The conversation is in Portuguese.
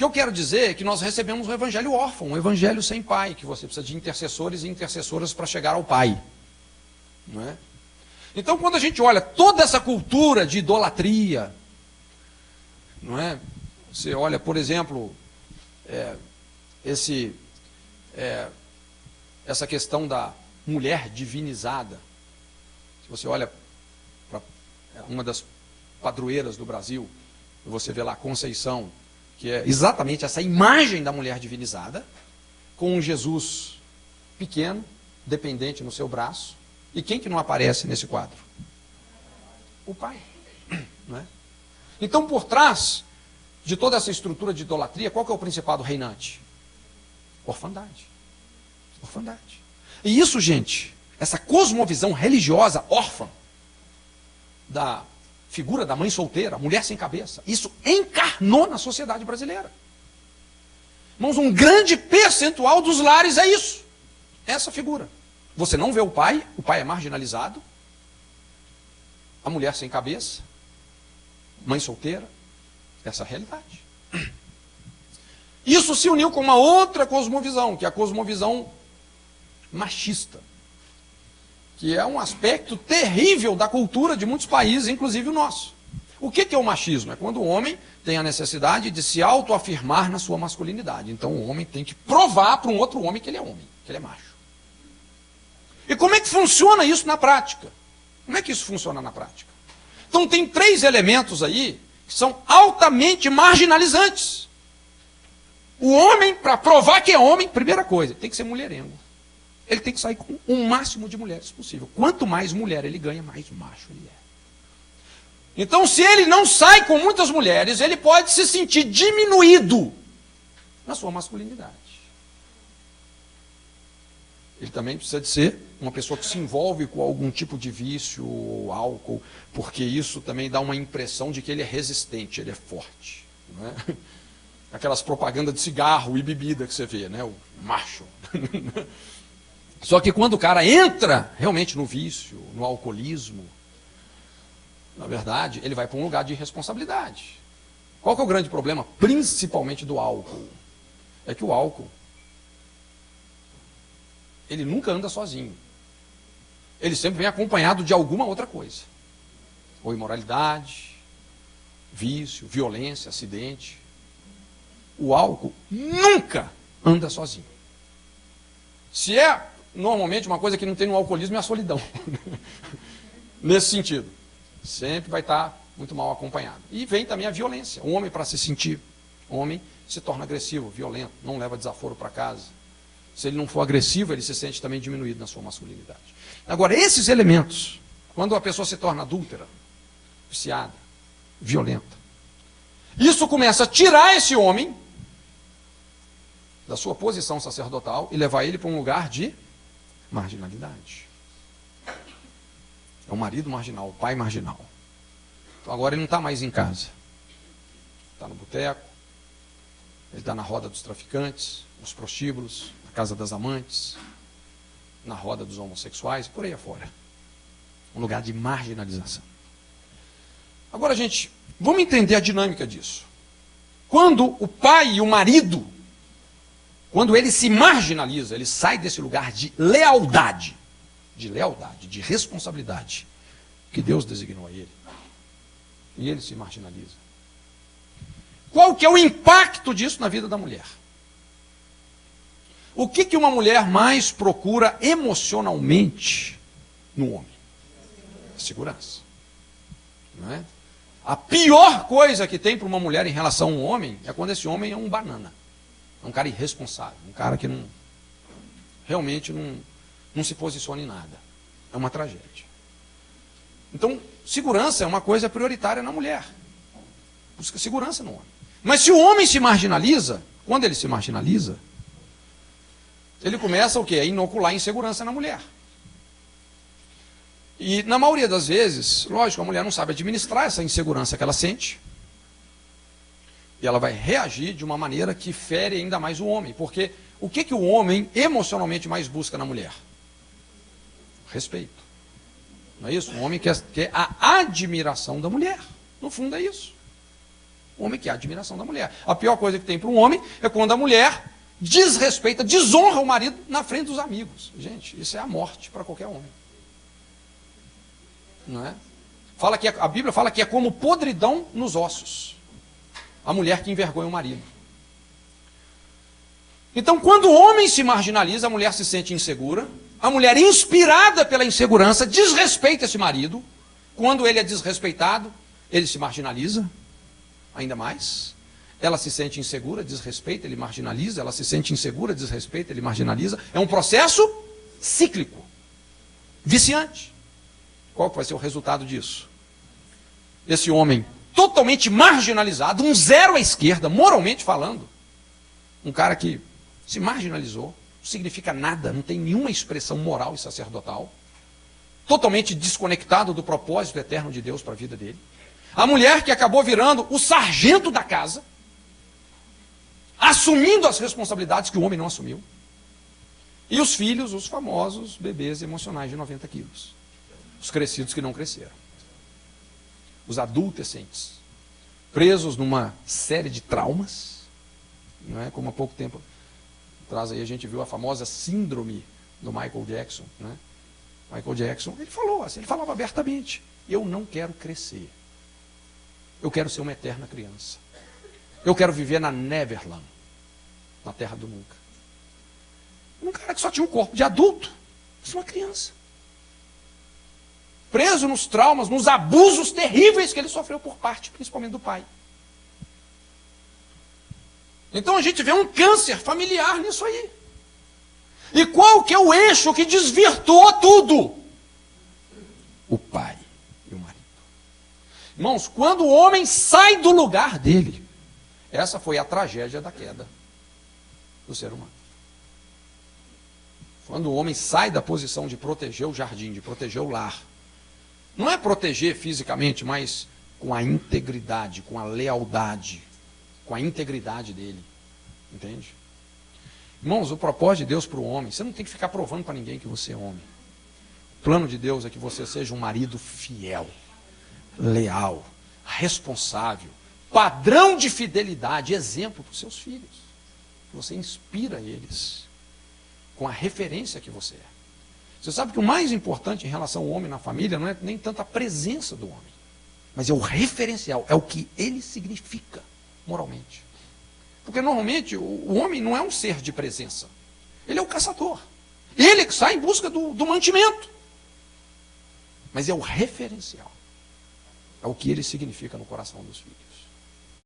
que eu quero dizer é que nós recebemos um evangelho órfão, um evangelho sem pai, que você precisa de intercessores e intercessoras para chegar ao pai. Não é? Então, quando a gente olha toda essa cultura de idolatria, não é? Você olha, por exemplo, essa questão da mulher divinizada. Se você olha para uma das padroeiras do Brasil, você vê lá Conceição, que é exatamente essa imagem da mulher divinizada, com um Jesus pequeno, dependente no seu braço. E quem que não aparece nesse quadro? O pai. Não é? Então, por trás de toda essa estrutura de idolatria, qual que é o principado reinante? Orfandade. Orfandade. E isso, gente, essa cosmovisão religiosa órfã da figura da mãe solteira, mulher sem cabeça, isso encarnou na sociedade brasileira. Irmãos, um grande percentual dos lares é isso. Essa figura. Você não vê o pai é marginalizado, a mulher sem cabeça, mãe solteira, essa é a realidade. Isso se uniu com uma outra cosmovisão, que é a cosmovisão machista, que é um aspecto terrível da cultura de muitos países, inclusive o nosso. O que é o machismo? É quando o homem tem a necessidade de se autoafirmar na sua masculinidade. Então o homem tem que provar para um outro homem que ele é homem, que ele é macho. E como é que funciona isso na prática? Como é que isso funciona na prática? Então tem 3 elementos aí que são altamente marginalizantes. O homem, para provar que é homem, primeira coisa, tem que ser mulherengo. Ele tem que sair com o máximo de mulheres possível. Quanto mais mulher ele ganha, mais macho ele é. Então, se ele não sai com muitas mulheres, ele pode se sentir diminuído na sua masculinidade. Ele também precisa de ser uma pessoa que se envolve com algum tipo de vício ou álcool, porque isso também dá uma impressão de que ele é resistente, ele é forte. Não é? Aquelas propagandas de cigarro e bebida que você vê, né? O macho. Só que quando o cara entra realmente no vício, no alcoolismo, na verdade, ele vai para um lugar de irresponsabilidade. Qual que é o grande problema, principalmente do álcool? É que o álcool, ele nunca anda sozinho. Ele sempre vem acompanhado de alguma outra coisa. Ou imoralidade, vício, violência, acidente. O álcool nunca anda sozinho. Se é normalmente uma coisa que não tem no alcoolismo, é a solidão. Nesse sentido. Sempre vai estar muito mal acompanhado. E vem também a violência. O homem, para se sentir homem, se torna agressivo, violento, não leva desaforo para casa. Se ele não for agressivo, ele se sente também diminuído na sua masculinidade. Agora, esses elementos, quando a pessoa se torna adúltera, viciada, violenta, isso começa a tirar esse homem da sua posição sacerdotal e levar ele para um lugar de marginalidade. É o marido marginal, o pai marginal. Então agora ele não está mais em casa. Está no boteco, ele está na roda dos traficantes, nos prostíbulos, na casa das amantes, na roda dos homossexuais, por aí afora. Um lugar de marginalização. Agora, gente, vamos entender a dinâmica disso. Quando o pai e o marido, quando ele se marginaliza, ele sai desse lugar de lealdade, de responsabilidade que Deus designou a ele. E ele se marginaliza. Qual que é o impacto disso na vida da mulher? O que uma mulher mais procura emocionalmente no homem? Segurança. Não é? A pior coisa que tem para uma mulher em relação a um homem é quando esse homem é um banana. É um cara irresponsável, um cara que realmente não se posiciona em nada. É uma tragédia. Então, segurança é uma coisa prioritária na mulher. Busca segurança no homem. Mas se o homem se marginaliza, quando ele se marginaliza, ele começa o quê? A inocular insegurança na mulher. E na maioria das vezes, lógico, a mulher não sabe administrar essa insegurança que ela sente. E ela vai reagir de uma maneira que fere ainda mais o homem. Porque o que o homem emocionalmente mais busca na mulher? Respeito. Não é isso? O homem quer a admiração da mulher. No fundo é isso. O homem quer a admiração da mulher. A pior coisa que tem para um homem é quando a mulher desrespeita, desonra o marido na frente dos amigos. Gente, isso é a morte para qualquer homem. Não é? A Bíblia fala que é como podridão nos ossos. A mulher que envergonha o marido. Então, quando o homem se marginaliza, a mulher se sente insegura. A mulher, inspirada pela insegurança, desrespeita esse marido. Quando ele é desrespeitado, ele se marginaliza ainda mais. Ela se sente insegura, desrespeita, ele marginaliza. Ela se sente insegura, desrespeita, ele marginaliza. É um processo cíclico, viciante. Qual que vai ser o resultado disso? Esse homem totalmente marginalizado, um zero à esquerda, moralmente falando. Um cara que se marginalizou, não significa nada, não tem nenhuma expressão moral e sacerdotal. Totalmente desconectado do propósito eterno de Deus para a vida dele. A mulher que acabou virando o sargento da casa, assumindo as responsabilidades que o homem não assumiu. E os filhos, os famosos bebês emocionais de 90 quilos. Os crescidos que não cresceram. Os adolescentes, presos numa série de traumas, não é? Como há pouco tempo atrás aí a gente viu a famosa síndrome do Michael Jackson, né? Michael Jackson, ele falou assim, ele falava abertamente, eu não quero crescer, eu quero ser uma eterna criança, eu quero viver na Neverland, na terra do nunca. Um cara que só tinha um corpo de adulto, mas uma criança. Preso nos traumas, nos abusos terríveis que ele sofreu por parte, principalmente do pai. Então a gente vê um câncer familiar nisso aí. E qual que é o eixo que desvirtuou tudo? O pai e o marido. Irmãos, quando o homem sai do lugar dele, essa foi a tragédia da queda do ser humano. Quando o homem sai da posição de proteger o jardim, de proteger o lar, não é proteger fisicamente, mas com a integridade, com a lealdade, com a integridade dele. Entende? Irmãos, o propósito de Deus para o homem, você não tem que ficar provando para ninguém que você é homem. O plano de Deus é que você seja um marido fiel, leal, responsável, padrão de fidelidade, exemplo para os seus filhos. Você inspira eles com a referência que você é. Você sabe que o mais importante em relação ao homem na família não é nem tanto a presença do homem, mas é o referencial, é o que ele significa moralmente. Porque normalmente o homem não é um ser de presença, ele é o caçador. Ele que sai em busca do mantimento. Mas é o referencial, é o que ele significa no coração dos filhos.